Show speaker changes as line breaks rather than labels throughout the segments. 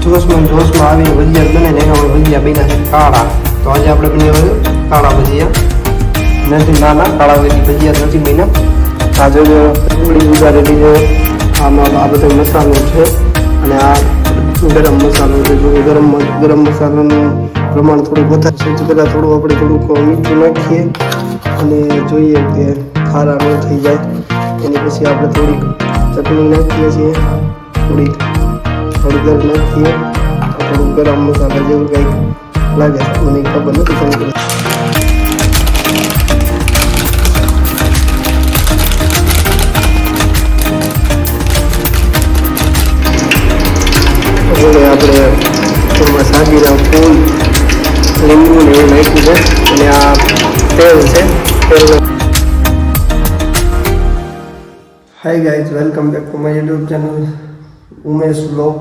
જોશમાં આવીને ભજીયા બને ને એના ભજીયા બન્યા છે કાળા. તો આજે આપણે બનાવ્યું કાળા ભજીયા નથી, નાના કાળા ભજીયા નથી બન્યા. આ જો ડુંગળી ઉગાડેલી છે, આમાં આ બધો મસાલો છે અને આ ગરમ મસાલો છે. જો ગરમ મસાલાનું પ્રમાણ થોડુંક વધારે. સૌથી પહેલાં થોડુંક મીઠું નાખીએ અને જોઈએ કે ખારા ન થઈ જાય. એની પછી આપણે થોડીક ચટણી નાખીએ છીએ, થોડીક હળદર નાખીએ, થોડુંક ગરમ મસાલા જેવું કંઈક લાગે છે, મને ખબર નથી તમને. આપણે થોડુંમાં સાજીના ફૂલ, લીંબુ ને એ નાખ્યું છે અને આ તેલ છે. Hi guys, welcome back to my YouTube channel Umesh vlog.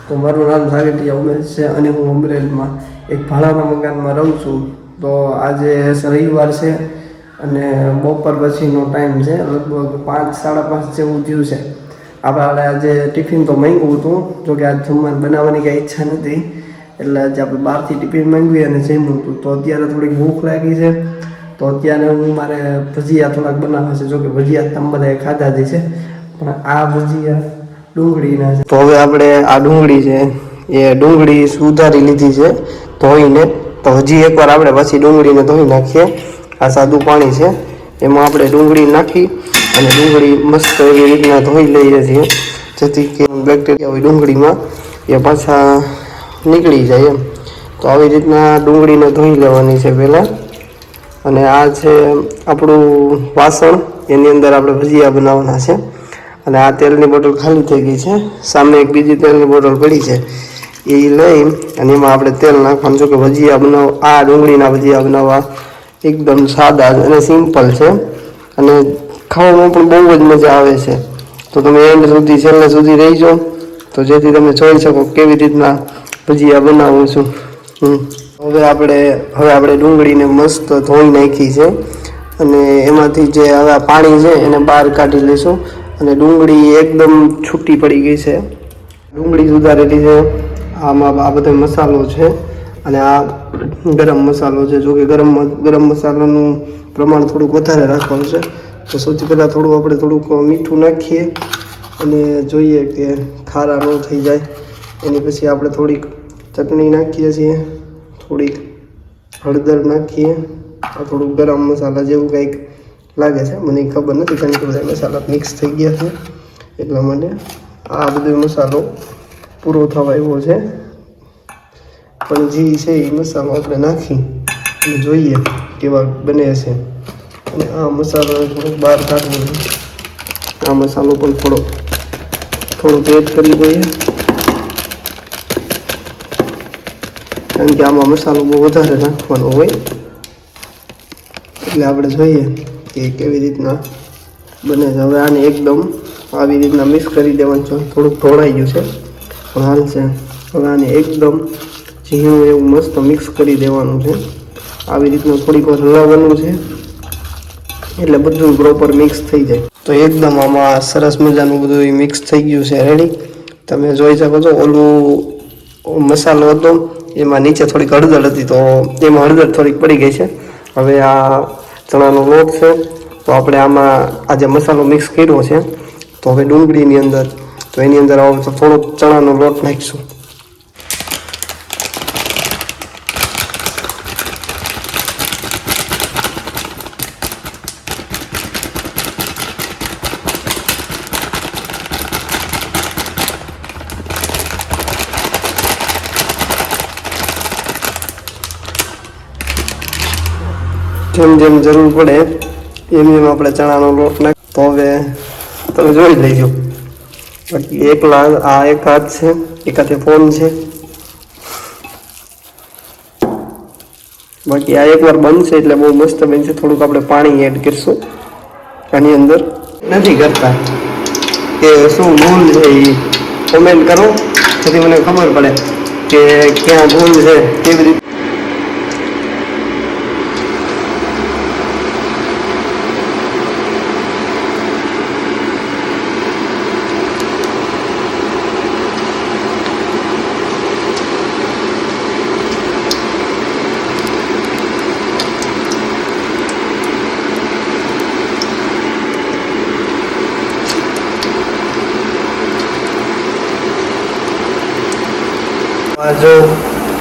તો મારું નામ સાગઠિયા ઉમેશ છે અને હું અમરેલીમાં એક ભાડાના મકાનમાં રહું છું. તો આજે રવિવાર છે અને બપોર પછીનો ટાઈમ છે, લગભગ 5-5:30 જેવું થયું છે. આપણે આજે ટિફિન તો માંગ્યું હતું, જોકે આજ જમવાનું બનાવવાની કાંઈ ઈચ્છા નથી, એટલે આજે આપણે બહારથી ટિફિન માંગવી અને જમ્યું હતું. તો અત્યારે થોડીક ભૂખ લાગી છે, તો અત્યારે મારે ભજીયા થોડાક બનાવવા છે. જોકે ભજીયા તમે બધાએ ખાધા જ છે, પણ આ ભજીયા ડુંગળીના છે. તો હવે આપણે આ ડુંગળી છે એ ડુંગળી સુધારી લીધી છે ધોઈને. તો હજી એકવાર આપણે પછી ડુંગળીને ધોઈ નાખીએ. આ સાદું પાણી છે, એમાં આપણે ડુંગળી નાખી અને ડુંગળી મસ્ત એવી રીતના ધોઈ લઈએ છીએ, જેથી કે બેક્ટેરિયા હોય ડુંગળીમાં એ પાછા નીકળી જાય એમ. તો આવી રીતના ડુંગળીને ધોઈ લેવાની છે પહેલાં. અને આ છે આપણું વાસણ, એની અંદર આપણે ભજીયા બનાવવાના છે. અને આ તેલની બોટલ ખાલી થઈ ગઈ છે, સામે એક બીજી તેલની બોટલ પડી છે, એ લઈ અને એમાં આપણે તેલ નાખવાનું. જો કે ભજીયા બનાવવા, આ ડુંગળીના ભજીયા બનાવવા એકદમ સાદા અને સિમ્પલ છે અને ખાવામાં પણ બહુ જ મજા આવે છે. તો તમે એન્ડ સુધી, છેલ્લે સુધી રહીજો, તો જેથી તમે જોઈ શકો કેવી રીતના ભજીયા બનાવું છું. હવે આપણે ડુંગળીને મસ્ત ધોઈ નાખી છે અને એમાંથી જે હવે પાણી છે એને બહાર કાઢી લઈશું. અને ડુંગળી એકદમ છૂટી પડી ગઈ છે, ડુંગળી સુધારેલી છે. આમાં આ બધો મસાલો છે અને આ ગરમ મસાલો છે. જો કે ગરમ મસાલાનું પ્રમાણ થોડુંક વધારે રાખવાનું છે. તો સૌથી પહેલાં થોડુંક મીઠું નાખીએ અને જોઈએ કે ખારા ન થઈ જાય. એની પછી આપણે થોડીક ચટણી નાખીએ છીએ, થોડીક હળદર નાખીએ, થોડુંક ગરમ મસાલા જેવું કંઈક લાગે છે, મને ખબર નથી, કારણ કે બધા મસાલા મિક્સ થઈ ગયા છે એટલા માટે. આ બધો મસાલો પૂરો થવા એવો છે, પણ જે છે એ મસાલો આપણે નાખી અને જોઈએ કેવા બને છે. અને આ મસાલો થોડોક બહાર કાઢવો, આ મસાલો પણ થોડોક એડ કરી દઈએ, કારણ કે આમાં મસાલો બહુ વધારે નાખવાનો હોય. એટલે આપણે જોઈએ કે કેવી રીતના બને છે. હવે આને એકદમ આવી રીતના મિક્સ કરી દેવાનું છે. થોડુંક ઢોળાઈ ગયું છે પણ હાલ છે. હવે આને એકદમ ઝીણું એવું મસ્ત મિક્સ કરી દેવાનું છે. આવી રીતના થોડીક વાર હલાવવાનું છે એટલે બધું પ્રોપર મિક્સ થઈ જાય. તો એકદમ આમાં સરસ મજાનું બધું મિક્સ થઈ ગયું છે, રેડી. તમે જોઈ શકો છો, ઓલું મસાલો હતો એમાં નીચે થોડીક હળદર હતી, તો એમાં હળદર થોડીક પડી ગઈ છે. હવે આ ચણાનો લોટ છે, તો આપણે આમાં આ જે મસાલો મિક્સ કર્યો છે, તો હવે ડુંગળીની અંદર, તો એની અંદર થોડોક ચણાનો લોટ નાખીશું. જેમ જેમ જરૂર પડે એમ આપણે ચણાનો લોટ નાખ. તો હવે તમે જોઈ લેજો. બાકી આ એક હાથ છે, એક હાથે ફોન છે. બાકી આ એકવાર બનશે એટલે બહુ મસ્ત બનશે. થોડુંક આપણે પાણી એડ કરીશું આની અંદર. નથી કરતા કે શું ભૂલ છે એ કોમેન્ટ કરો, જેથી મને ખબર પડે કે ક્યાં ભૂલ છે, કેવી રીતે. આ જો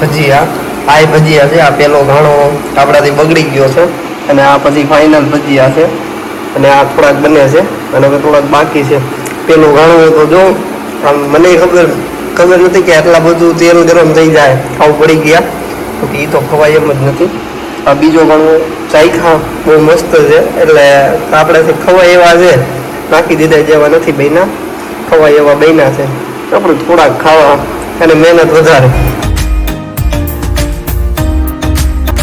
ભજીયા, આ ભજીયા છે. આ પેલો ઘાણો આપણાથી બગડી ગયો છે અને આ પછી ફાઇનલ ભજીયા છે અને આ થોડાક બને છે અને હવે થોડાક બાકી છે. પેલું ઘાણું તો જો આમ મને ખબર નથી કે આટલા બધું તેલ ગરમ થઈ જાય, ખાવું પડી ગયા તો એ તો ખવાય એમ જ નથી. આ બીજો ઘણું ચાખ્યા બહુ મસ્ત છે, એટલે આપણાથી ખવાય એવા છે, નાખી દીધા જેવા નથી બન્યા, ખવાય એવા બન્યા છે. આપણે થોડાક ખાવા અને મહેનત વધારે.